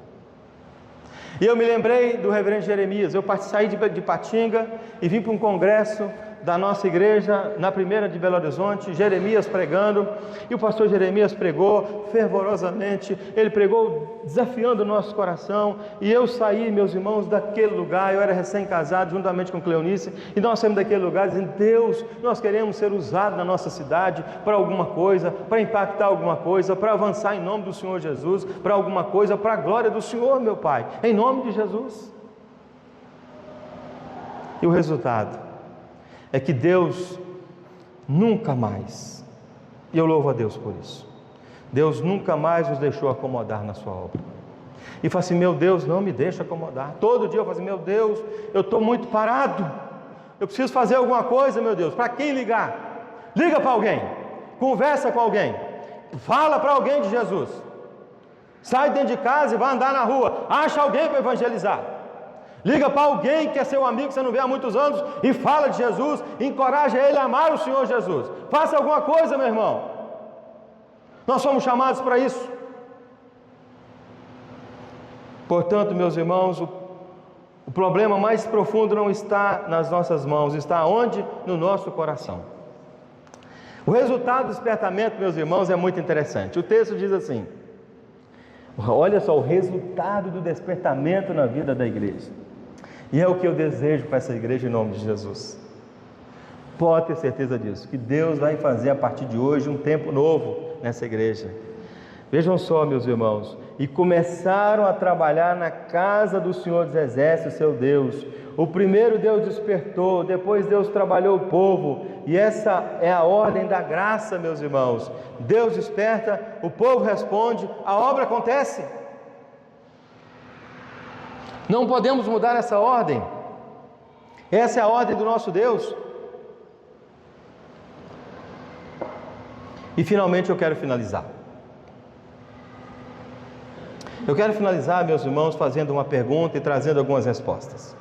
E eu me lembrei do reverendo Jeremias. Eu saí de Patinga e vim para um congresso da nossa igreja, na primeira de Belo Horizonte, Jeremias pregando, e o pastor Jeremias pregou fervorosamente, ele pregou desafiando o nosso coração, e eu saí, meus irmãos, daquele lugar. Eu era recém-casado, juntamente com Cleonice, e nós saímos daquele lugar dizendo: Deus, nós queremos ser usados na nossa cidade para alguma coisa, para impactar alguma coisa, para avançar em nome do Senhor Jesus, para alguma coisa, para a glória do Senhor, meu Pai, em nome de Jesus. E o resultado é que Deus nunca mais, e eu louvo a Deus por isso, Deus nunca mais nos deixou acomodar na sua obra. E fala assim: meu Deus, não me deixa acomodar. Todo dia eu falo assim: meu Deus, eu estou muito parado, eu preciso fazer alguma coisa, meu Deus. Para quem ligar? Liga para alguém, conversa com alguém, fala para alguém de Jesus, sai dentro de casa e vai andar na rua, acha alguém para evangelizar. Liga para alguém que é seu amigo, que você não vê há muitos anos, e fala de Jesus, encoraja ele a amar o Senhor Jesus. Faça alguma coisa, meu irmão. Nós somos chamados para isso. Portanto, meus irmãos, o problema mais profundo não está nas nossas mãos, está onde? No nosso coração. O resultado do despertamento, meus irmãos, é muito interessante. O texto diz assim: olha só o resultado do despertamento na vida da igreja. E é o que eu desejo para essa igreja em nome de Jesus. Pode ter certeza disso, que Deus vai fazer a partir de hoje um tempo novo nessa igreja. Vejam só, meus irmãos: e começaram a trabalhar na casa do Senhor dos Exércitos, seu Deus. O primeiro Deus despertou, depois Deus trabalhou o povo, e essa é a ordem da graça, meus irmãos. Deus desperta, o povo responde, a obra acontece. Não podemos mudar essa ordem. Essa é a ordem do nosso Deus. E finalmente eu quero finalizar. Eu quero finalizar, meus irmãos, fazendo uma pergunta e trazendo algumas respostas.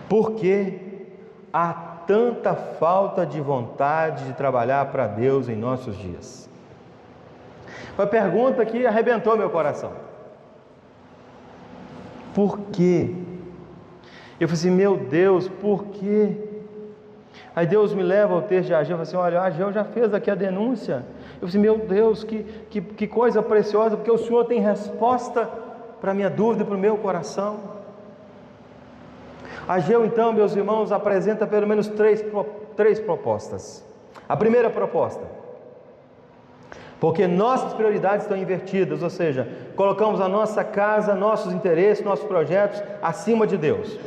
Por que há tanta falta de vontade de trabalhar para Deus em nossos dias? Foi a pergunta que arrebentou meu coração. Por quê? Eu falei assim, meu Deus, por quê? Aí Deus me leva ao texto de Ageu, eu falei assim, olha, Ageu já fez aqui a denúncia. Eu falei assim, meu Deus, que coisa preciosa, porque o Senhor tem resposta para a minha dúvida e para o meu coração. Ageu então, meus irmãos, apresenta pelo menos três propostas. A primeira proposta, porque nossas prioridades estão invertidas, ou seja, colocamos a nossa casa, nossos interesses, nossos projetos acima de Deus.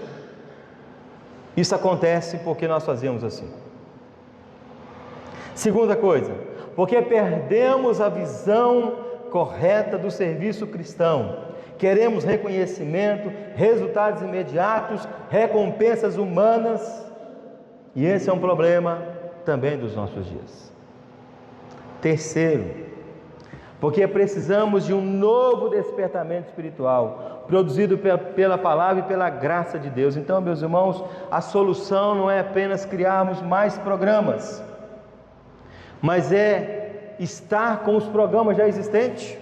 Isso acontece porque nós fazemos assim. Segunda coisa, porque perdemos a visão correta do serviço cristão. Queremos reconhecimento, resultados imediatos, recompensas humanas, e esse é um problema também dos nossos dias. Terceiro, porque precisamos de um novo despertamento espiritual, produzido pela palavra e pela graça de Deus. Então, meus irmãos, a solução não é apenas criarmos mais programas, mas é estar com os programas já existentes.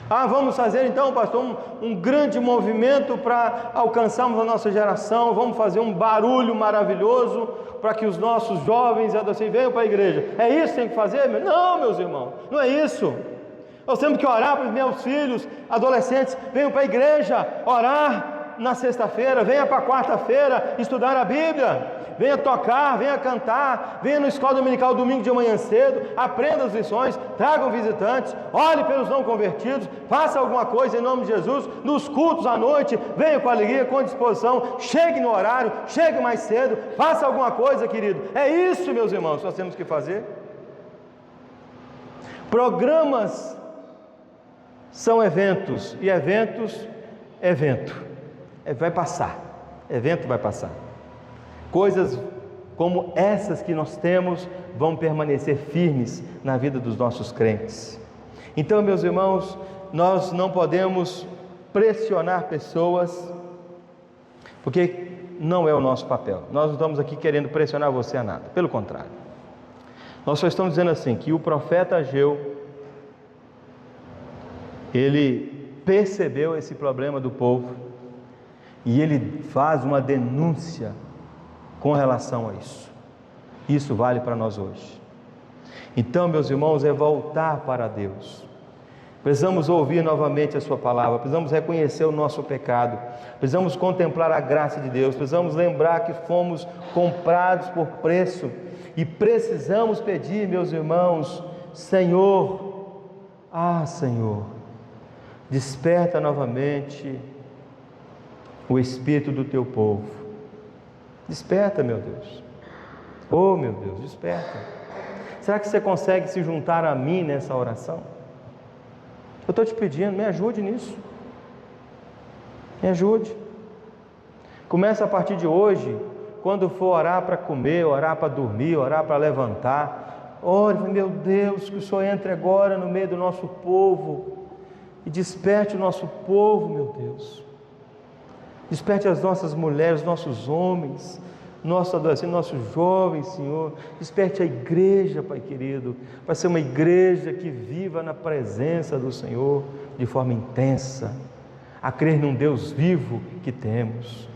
Vamos fazer então, pastor, um grande movimento para alcançarmos a nossa geração, vamos fazer um barulho maravilhoso para que os nossos jovens e adolescentes venham para a igreja. É isso que tem que fazer? Não, meus irmãos, não é isso. Nós temos que orar para os meus filhos, adolescentes, venham para a igreja, orar na sexta-feira, venha para a quarta-feira estudar a Bíblia, venha tocar, venha cantar, venha na escola dominical domingo de manhã cedo, aprenda as lições, tragam visitantes, ore pelos não convertidos, faça alguma coisa em nome de Jesus, nos cultos à noite, venha com alegria, com disposição, chegue no horário, chegue mais cedo, faça alguma coisa, querido. É isso, meus irmãos, que nós temos que fazer. Programas são eventos, e evento, vai passar, evento vai passar. Coisas como essas que nós temos vão permanecer firmes na vida dos nossos crentes. Então, meus irmãos, nós não podemos pressionar pessoas, porque não é o nosso papel. Nós não estamos aqui querendo pressionar você a nada, pelo contrário. Nós só estamos dizendo assim, que o profeta Ageu, ele percebeu esse problema do povo, e ele faz uma denúncia com relação a isso. Isso vale para nós hoje. Então, meus irmãos, é voltar para Deus. Precisamos ouvir novamente a sua palavra, precisamos reconhecer o nosso pecado, precisamos contemplar a graça de Deus, precisamos lembrar que fomos comprados por preço, e precisamos pedir, meus irmãos, Senhor, Senhor, desperta novamente o espírito do teu povo. Desperta, meu Deus. Oh, meu Deus, desperta. Será que você consegue se juntar a mim nessa oração? Eu estou te pedindo, me ajude nisso. Me ajude. Começa a partir de hoje, quando for orar para comer, orar para dormir, orar para levantar, ore, meu Deus, que o Senhor entre agora no meio do nosso povo e desperte o nosso povo, meu Deus. Desperte as nossas mulheres, nossos homens, nossos adolescentes, nossos jovens, Senhor. Desperte a igreja, Pai querido, para ser uma igreja que viva na presença do Senhor de forma intensa, a crer num Deus vivo que temos.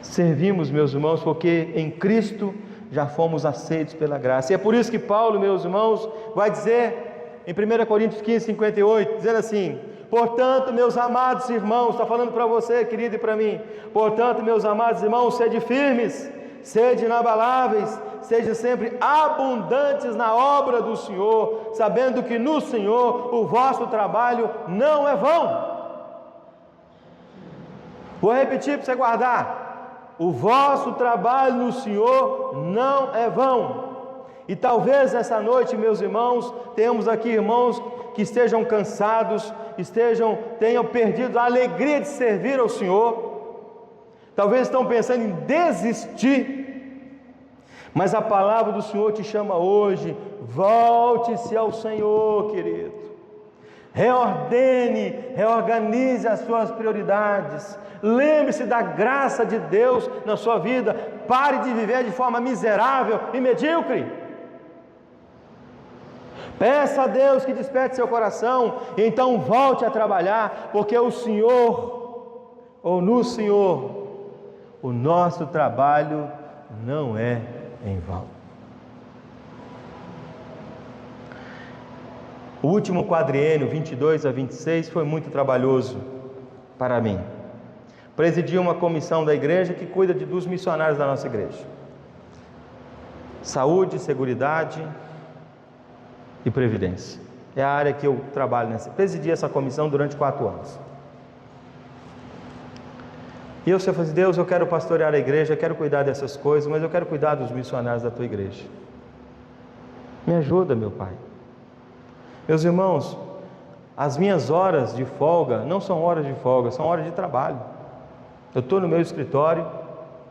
Servimos, meus irmãos, porque em Cristo já fomos aceitos pela graça. E é por isso que Paulo, meus irmãos, vai dizer em 1 Coríntios 15, 58, dizendo assim: portanto, meus amados irmãos, está falando para você, querido, e para mim, portanto, meus amados irmãos, sede firmes, sede inabaláveis, sede sempre abundantes na obra do Senhor, sabendo que no Senhor o vosso trabalho não é vão. Vou repetir para você guardar: o vosso trabalho no Senhor não é vão. E talvez essa noite, meus irmãos, temos aqui irmãos que estejam cansados, tenham perdido a alegria de servir ao Senhor. Talvez estão pensando em desistir. Mas a palavra do Senhor te chama hoje: volte-se ao Senhor, querido. Reorganize as suas prioridades. Lembre-se da graça de Deus na sua vida. Pare de viver de forma miserável e medíocre. Peça a Deus que desperte seu coração, e então volte a trabalhar, porque o Senhor, ou no Senhor, o nosso trabalho não é em vão. O último quadriênio, 22 a 26, foi muito trabalhoso para mim. Presidi uma comissão da igreja que cuida dos missionários da nossa igreja. Saúde, seguridade e previdência. É a área que eu trabalho nessa. Presidi essa comissão durante 4 anos. E eu falei assim: Deus, eu quero pastorear a igreja, eu quero cuidar dessas coisas, mas eu quero cuidar dos missionários da tua igreja. Me ajuda, meu Pai. Meus irmãos, as minhas horas de folga não são horas de folga, são horas de trabalho. Eu estou no meu escritório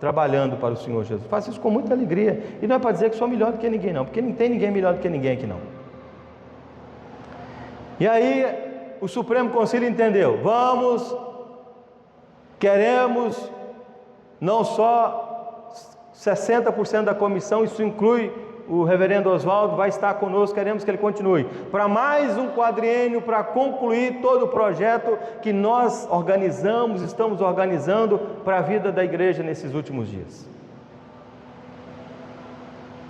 trabalhando para o Senhor Jesus. Faço isso com muita alegria. E não é para dizer que sou melhor do que ninguém, não, porque não tem ninguém melhor do que ninguém aqui, não. E aí o Supremo Conselho entendeu: queremos não só 60% da comissão, isso inclui o reverendo Oswaldo, vai estar conosco, queremos que ele continue, para mais um quadriênio, para concluir todo o projeto que nós estamos organizando para a vida da igreja nesses últimos dias.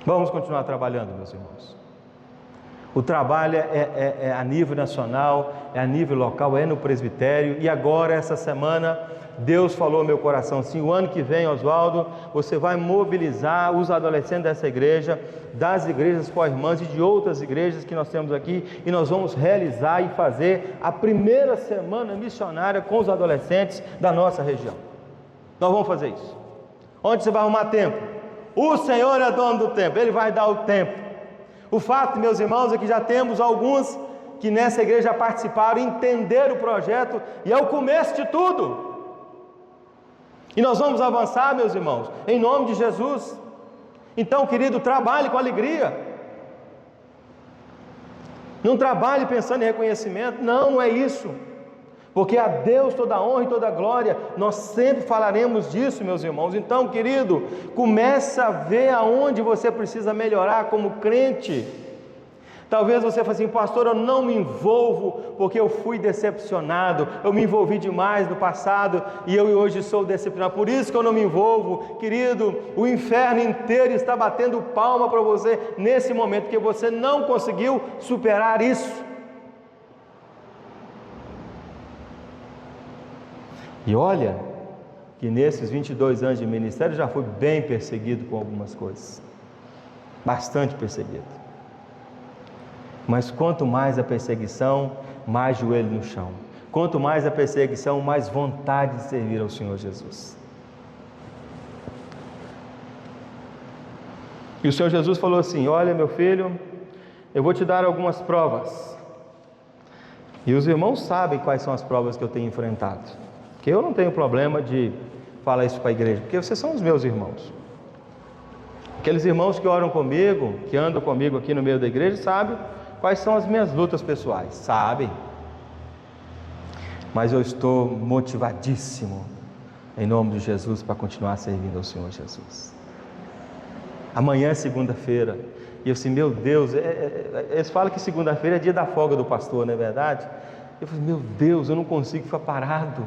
Vamos continuar trabalhando, meus irmãos. O trabalho é a nível nacional, é a nível local, é no presbitério. E agora, essa semana, Deus falou ao meu coração assim: o ano que vem, Oswaldo, você vai mobilizar os adolescentes dessa igreja, das igrejas co-irmãs e de outras igrejas que nós temos aqui, e nós vamos realizar e fazer a primeira semana missionária com os adolescentes da nossa região. Nós vamos fazer isso. Onde você vai arrumar tempo? O Senhor é dono do tempo, Ele vai dar o tempo. O fato, meus irmãos, é que já temos alguns que nessa igreja participaram, entenderam o projeto, e é o começo de tudo. E nós vamos avançar, meus irmãos, em nome de Jesus. Então, querido, trabalhe com alegria. Não trabalhe pensando em reconhecimento. Não é isso. Porque a Deus toda a honra e toda a glória. Nós sempre falaremos disso, meus irmãos. Então, querido, começa a ver aonde você precisa melhorar como crente. Talvez você fale assim: pastor, eu não me envolvo porque eu fui decepcionado, eu me envolvi demais no passado e eu hoje sou decepcionado, por isso que eu não me envolvo. Querido, o inferno inteiro está batendo palma para você nesse momento, porque você não conseguiu superar isso. E olha que nesses 22 anos de ministério já fui bem perseguido com algumas coisas, bastante perseguido. Mas quanto mais a perseguição, mais joelho no chão. Quanto mais a perseguição, mais vontade de servir ao Senhor Jesus. E o Senhor Jesus falou assim: olha, meu filho, eu vou te dar algumas provas. E os irmãos sabem quais são as provas que eu tenho enfrentado. Porque eu não tenho problema de falar isso para a igreja, porque vocês são os meus irmãos. Aqueles irmãos que oram comigo, que andam comigo aqui no meio da igreja, sabem quais são as minhas lutas pessoais, sabem? Mas eu estou motivadíssimo, em nome de Jesus, para continuar servindo ao Senhor Jesus. Amanhã é segunda-feira, e eu assim: meu Deus, eles falam que segunda-feira é dia da folga do pastor, não é verdade? Eu falei: meu Deus, eu não consigo ficar parado,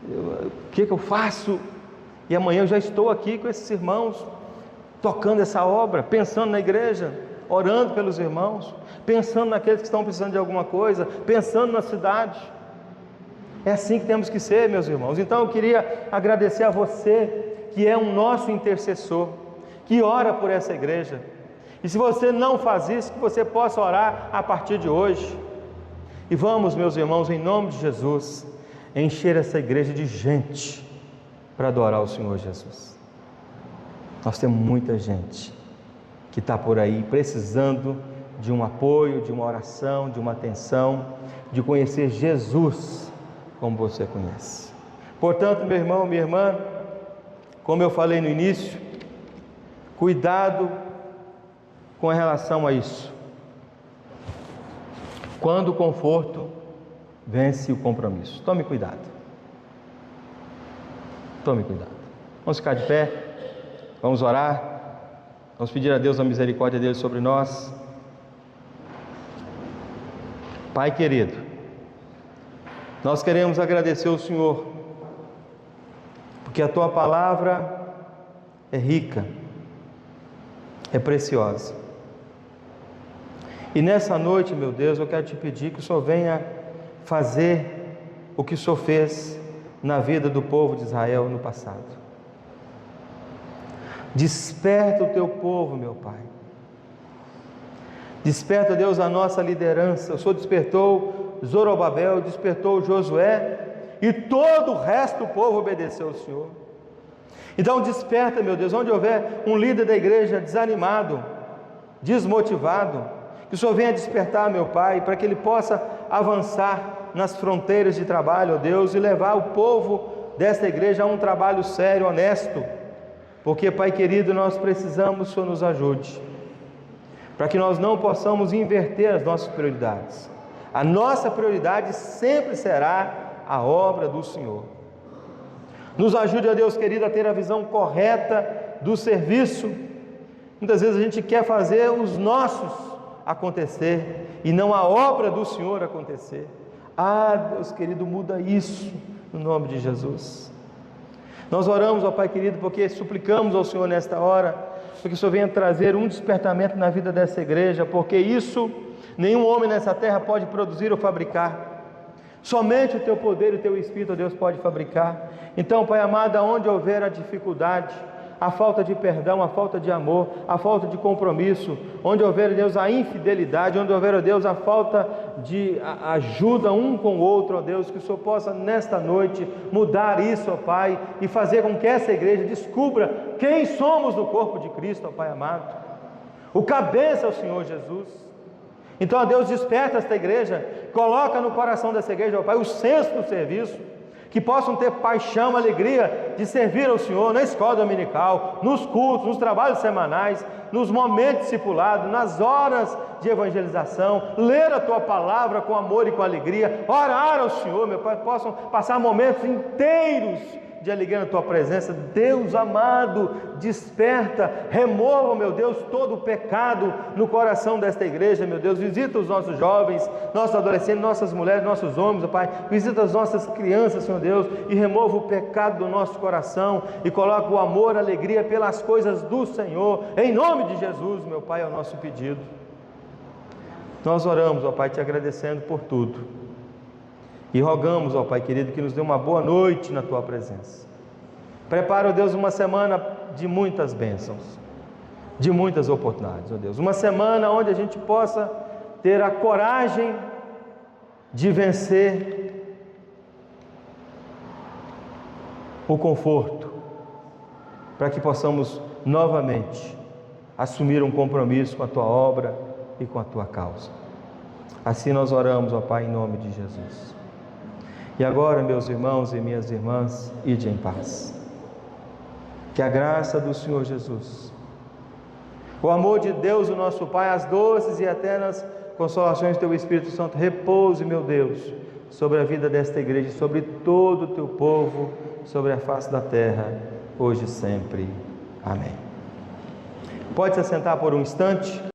o que eu faço? E amanhã eu já estou aqui com esses irmãos, tocando essa obra, pensando na igreja, orando pelos irmãos, pensando naqueles que estão precisando de alguma coisa, pensando na cidade. É assim que temos que ser, meus irmãos. Então eu queria agradecer a você, que é um nosso intercessor, que ora por essa igreja. E se você não faz isso, que você possa orar a partir de hoje. E vamos, meus irmãos, em nome de Jesus, encher essa igreja de gente para adorar o Senhor Jesus. Nós temos muita gente que está por aí precisando de um apoio, de uma oração, de uma atenção, de conhecer Jesus como você conhece. Portanto, meu irmão, minha irmã, como eu falei no início, cuidado com relação a isso. Quando o conforto vence o compromisso. Tome cuidado. Tome cuidado. Vamos ficar de pé, vamos orar, vamos pedir a Deus a misericórdia dele sobre nós. Pai querido, nós queremos agradecer ao Senhor, porque a Tua palavra é rica, é preciosa. E nessa noite, meu Deus, eu quero te pedir que o Senhor venha fazer o que o Senhor fez na vida do povo de Israel no passado. Desperta o Teu povo, meu Pai. Desperta, Deus, a nossa liderança. O Senhor despertou Zorobabel, despertou Josué, e todo o resto do povo obedeceu ao Senhor. Então desperta, meu Deus, onde houver um líder da igreja desanimado, desmotivado, que o Senhor venha despertar, meu Pai, para que ele possa avançar nas fronteiras de trabalho, ó Deus, e levar o povo desta igreja a um trabalho sério, honesto, porque, Pai querido, nós precisamos, o Senhor nos ajude, para que nós não possamos inverter as nossas prioridades. A nossa prioridade sempre será a obra do Senhor. Nos ajude, ó Deus querido, a ter a visão correta do serviço. Muitas vezes a gente quer fazer os nossos acontecer e não a obra do Senhor acontecer. Deus querido, muda isso no nome de Jesus. Nós oramos, ó Pai querido, porque suplicamos ao Senhor nesta hora, para que o Senhor venha trazer um despertamento na vida dessa igreja, porque isso nenhum homem nessa terra pode produzir ou fabricar. Somente o Teu poder e o Teu Espírito, ó Deus, pode fabricar. Então, Pai amado, aonde houver a dificuldade, a falta de perdão, a falta de amor, a falta de compromisso, onde houver, ó Deus, a infidelidade, onde houver, ó Deus, a falta de ajuda um com o outro, ó Deus, que o Senhor possa nesta noite mudar isso, ó Pai, e fazer com que essa igreja descubra quem somos no corpo de Cristo, ó Pai amado. O cabeça é o Senhor Jesus. Então, ó Deus, desperta esta igreja, coloca no coração dessa igreja, ó Pai, o senso do serviço, que possam ter paixão, alegria de servir ao Senhor na escola dominical, nos cultos, nos trabalhos semanais, nos momentos discipulados, nas horas de evangelização, ler a Tua palavra com amor e com alegria, orar ao Senhor, meu Pai, possam passar momentos inteiros de alegria na Tua presença. Deus amado, desperta, remova, meu Deus, todo o pecado no coração desta igreja, meu Deus. Visita os nossos jovens, nossos adolescentes, nossas mulheres, nossos homens, ó Pai. Visita as nossas crianças, Senhor Deus, e remova o pecado do nosso coração e coloca o amor, a alegria pelas coisas do Senhor, em nome de Jesus, meu Pai, é o nosso pedido. Nós oramos, ó Pai, te agradecendo por tudo. E rogamos, ó Pai querido, que nos dê uma boa noite na Tua presença. Prepara, ó Deus, uma semana de muitas bênçãos, de muitas oportunidades, ó Deus. Uma semana onde a gente possa ter a coragem de vencer o conforto, para que possamos novamente assumir um compromisso com a Tua obra e com a Tua causa. Assim nós oramos, ó Pai, em nome de Jesus. E agora, meus irmãos e minhas irmãs, ide em paz. Que a graça do Senhor Jesus, o amor de Deus, o nosso Pai, as doces e eternas consolações do Teu Espírito Santo repouse, meu Deus, sobre a vida desta igreja, sobre todo o Teu povo, sobre a face da terra, hoje e sempre. Amém. Pode se assentar por um instante.